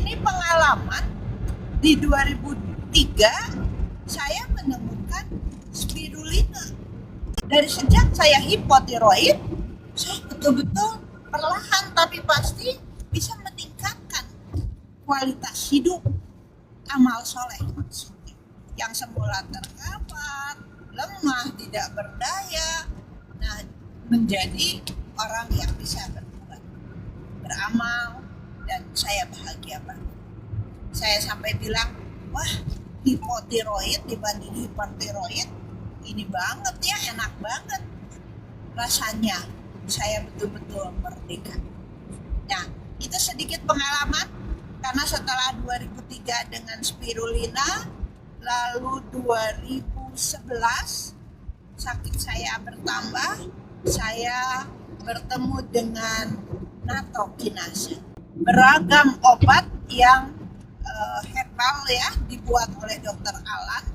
Ini pengalaman di 2003 saya menemukan spirulina. Dari sejak saya hipotiroid, saya betul-betul perlahan tapi pasti bisa meningkatkan kualitas hidup, amal soleh maksudnya. Yang semula terkapar, lemah, tidak berdaya, nah menjadi orang yang bisa berbuat, beramal, dan saya bahagia banget. Saya sampai bilang, wah, hipotiroid dibanding hipertiroid ini banget ya, enak banget rasanya. Saya betul-betul merdeka. Nah, itu sedikit pengalaman karena setelah 2003 dengan spirulina, lalu 2011 sakit saya bertambah, saya bertemu dengan natokinase, beragam obat yang herbal ya, dibuat oleh dokter Alan,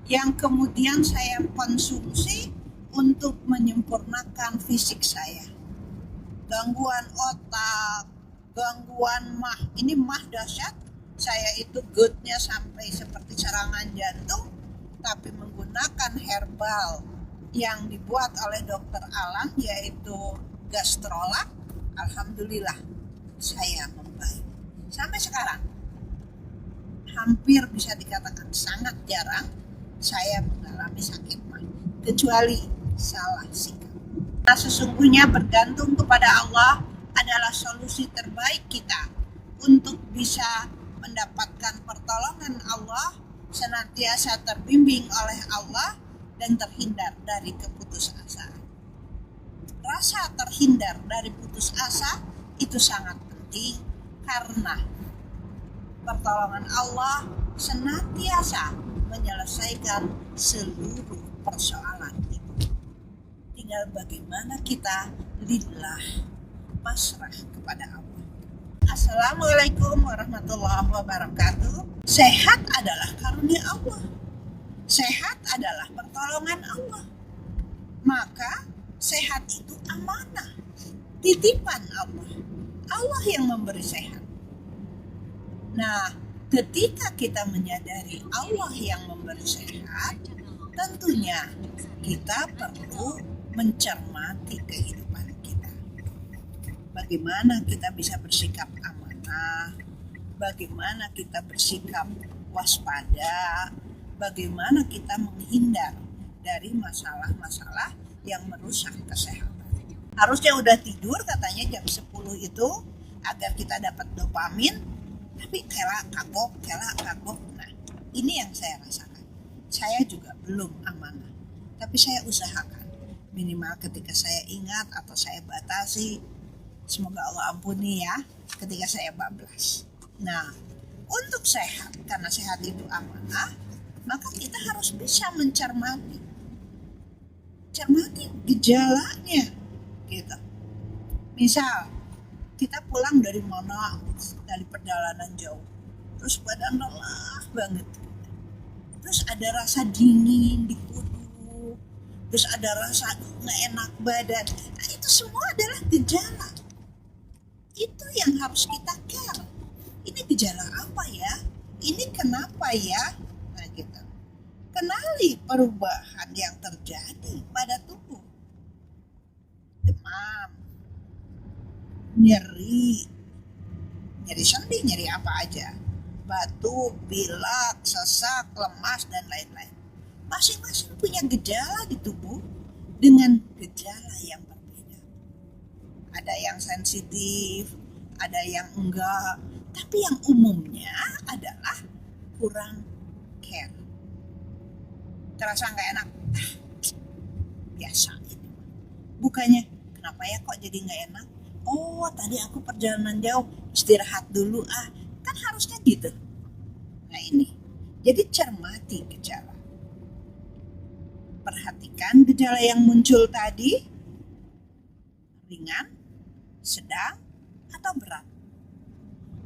yang kemudian saya konsumsi untuk menyempurnakan fisik saya. Gangguan otak, gangguan mah, ini mah dahsyat. Saya itu GERD-nya sampai seperti serangan jantung, tapi menggunakan herbal yang dibuat oleh dokter Alan, yaitu gastrolak. Alhamdulillah saya membaik. Sampai sekarang hampir bisa dikatakan sangat jarang saya mengalami sakit mah, kecuali salah sikap. Nah, sesungguhnya bergantung kepada Allah adalah solusi terbaik kita untuk bisa mendapatkan pertolongan Allah, senantiasa terbimbing oleh Allah, dan terhindar dari keputusasaan. Rasa terhindar dari putus asa itu sangat penting karena pertolongan Allah senantiasa menyelesaikan seluruh persoalan itu. Tinggal bagaimana kita lillah, pasrah kepada Allah. Assalamualaikum warahmatullahi wabarakatuh. Sehat adalah karunia Allah. Sehat adalah pertolongan Allah. Maka sehat itu amanah, titipan Allah. Allah yang memberi sehat. Nah, ketika kita menyadari Allah yang memberi sehat, tentunya kita perlu mencermati kehidupan kita. Bagaimana kita bisa bersikap amanah, bagaimana kita bersikap waspada, bagaimana kita menghindar dari masalah-masalah yang merusak kesehatan. Harusnya udah tidur katanya jam 10 itu agar kita dapat dopamin, tapi kelak kagok. Nah, ini yang saya rasakan. Saya juga belum amanah, tapi saya usahakan minimal ketika saya ingat atau saya batasi. Semoga Allah ampuni ya ketika saya bablas. Nah, untuk sehat, karena sehat itu amanah, maka kita harus bisa mencermati gejalanya gitu. Misal kita pulang dari mana, dari perjalanan jauh, terus badan lelah banget, terus ada rasa dingin di kudu, terus ada rasa nggak enak badan. Nah, itu semua adalah gejala. Itu yang harus kita care. Ini gejala apa ya? Ini kenapa ya? Nah gitu. Kenali perubahan yang terjadi pada tubuh. Demam, nyeri sendi, nyeri apa aja, batuk, pilek, sesak, lemas, dan lain-lain. Masing-masing punya gejala di tubuh dengan gejala yang berbeda. Ada yang sensitif, ada yang enggak, tapi yang umumnya adalah kurang care. Terasa nggak enak, biasa ini. Bukannya, kenapa ya kok jadi nggak enak? Oh, tadi aku perjalanan jauh, istirahat dulu kan harusnya gitu. Nah ini, jadi cermati gejala. Perhatikan gejala yang muncul tadi, ringan, sedang, atau berat.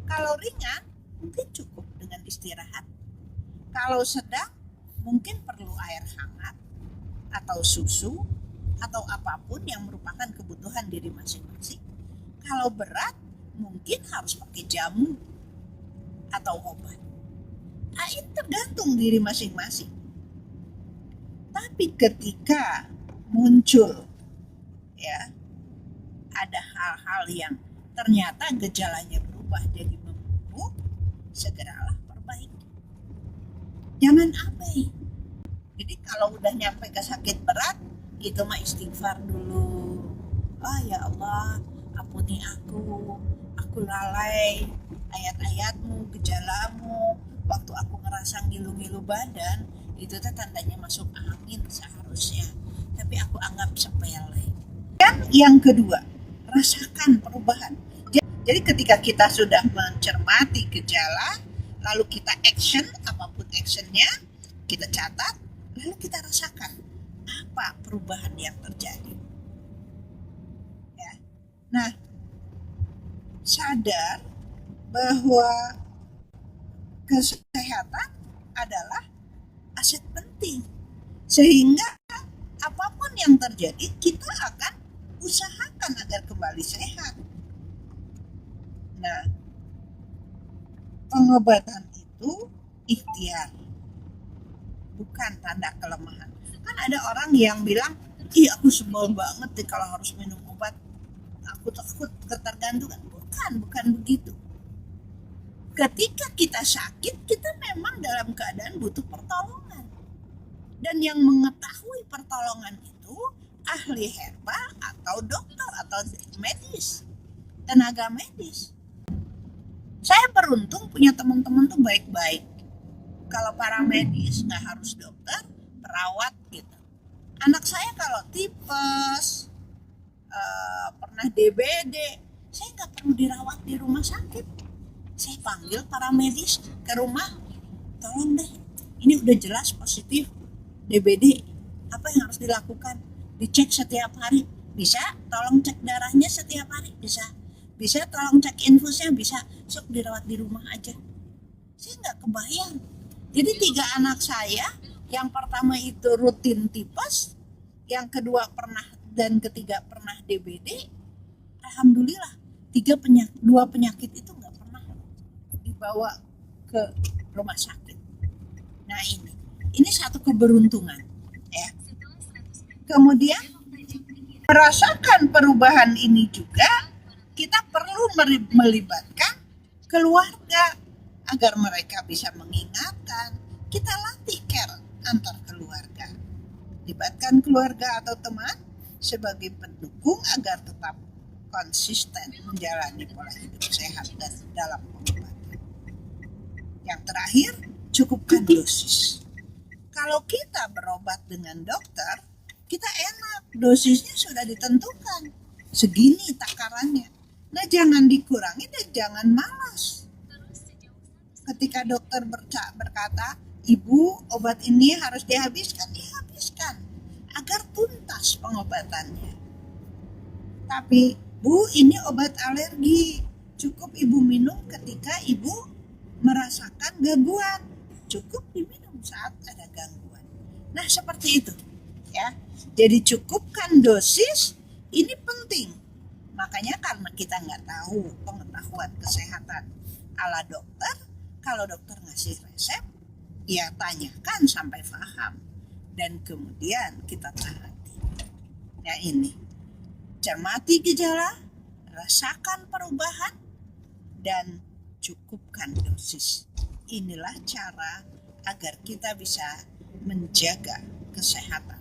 Kalau ringan, mungkin cukup dengan istirahat. Kalau sedang, mungkin perlu air hangat, atau susu, atau apapun yang merupakan kebutuhan diri masing-masing. Kalau berat, mungkin harus pakai jamu. atau obat. Nah, ini tergantung diri masing-masing. Tapi ketika muncul ya ada hal-hal yang ternyata gejalanya berubah jadi memburuk, segeralah perbaiki. Jangan abai. Jadi kalau udah nyampe ke sakit berat, itu mah istighfar dulu. Ya Allah, ampuni aku lalai ayat-ayatmu, gejalamu. Waktu aku ngerasa ngilu-ngilu badan, itu teh tandanya masuk angin seharusnya. Tapi aku anggap sepele. Dan yang kedua, rasakan perubahan. Jadi ketika kita sudah mencermati gejala, lalu kita action, apapun actionnya, kita catat, lalu kita rasakan apa perubahan yang terjadi. Ya. Nah, sadar bahwa kesehatan adalah aset penting, sehingga apapun yang terjadi kita akan usahakan agar kembali sehat. Nah, pengobatan itu ikhtiar, bukan tanda kelemahan. Kan ada orang yang bilang, aku sebel banget deh kalau harus minum obat, aku takut ketergantungan. Bukan begitu. Ketika kita sakit, kita memang dalam keadaan butuh pertolongan. Dan yang mengetahui pertolongan itu ahli herbal atau dokter atau medis, tenaga medis. Saya beruntung punya teman-teman tuh baik-baik. Kalau para medis nggak harus dokter, perawat gitu. Anak saya kalau tipes, pernah DBD, saya nggak perlu dirawat di rumah sakit. Saya panggil para medis ke rumah, tolong deh, ini udah jelas positif DBD, apa yang harus dilakukan? Dicek setiap hari, bisa tolong cek darahnya setiap hari, bisa tolong cek infusnya, bisa, sok dirawat di rumah aja. Saya nggak kebayang. Jadi 3 anak saya, yang pertama itu rutin tipes, yang kedua pernah, dan ketiga pernah DBD. Alhamdulillah, 2 penyakit itu nggak pernah dibawa ke rumah sakit. Nah, ini satu keberuntungan ya. Kemudian merasakan perubahan ini juga kita perlu melibatkan keluarga agar mereka bisa mengingatkan. Kita latih care antar keluarga. Libatkan keluarga atau teman sebagai pendukung agar tetap konsisten menjalani pola hidup sehat dan dalam pengobatan. Yang terakhir, cukupkan dosis. Kalau kita berobat dengan dokter, kita enak, dosisnya sudah ditentukan, segini takarannya. Nah, jangan dikurangi dan jangan malas. Ketika dokter berkata, Ibu, obat ini harus dihabiskan agar tuntas pengobatannya. Tapi, Bu, ini obat alergi, cukup Ibu minum ketika Ibu merasakan gangguan, cukup diminum saat ada gangguan. Nah, seperti itu ya. Jadi cukupkan dosis, ini penting. Makanya karena kita nggak tahu pengetahuan kesehatan ala dokter, kalau dokter ngasih resep, ya tanyakan sampai paham dan kemudian kita taati. Ya, ini cermati gejala, rasakan perubahan, dan cukupkan dosis. Inilah cara agar kita bisa menjaga kesehatan.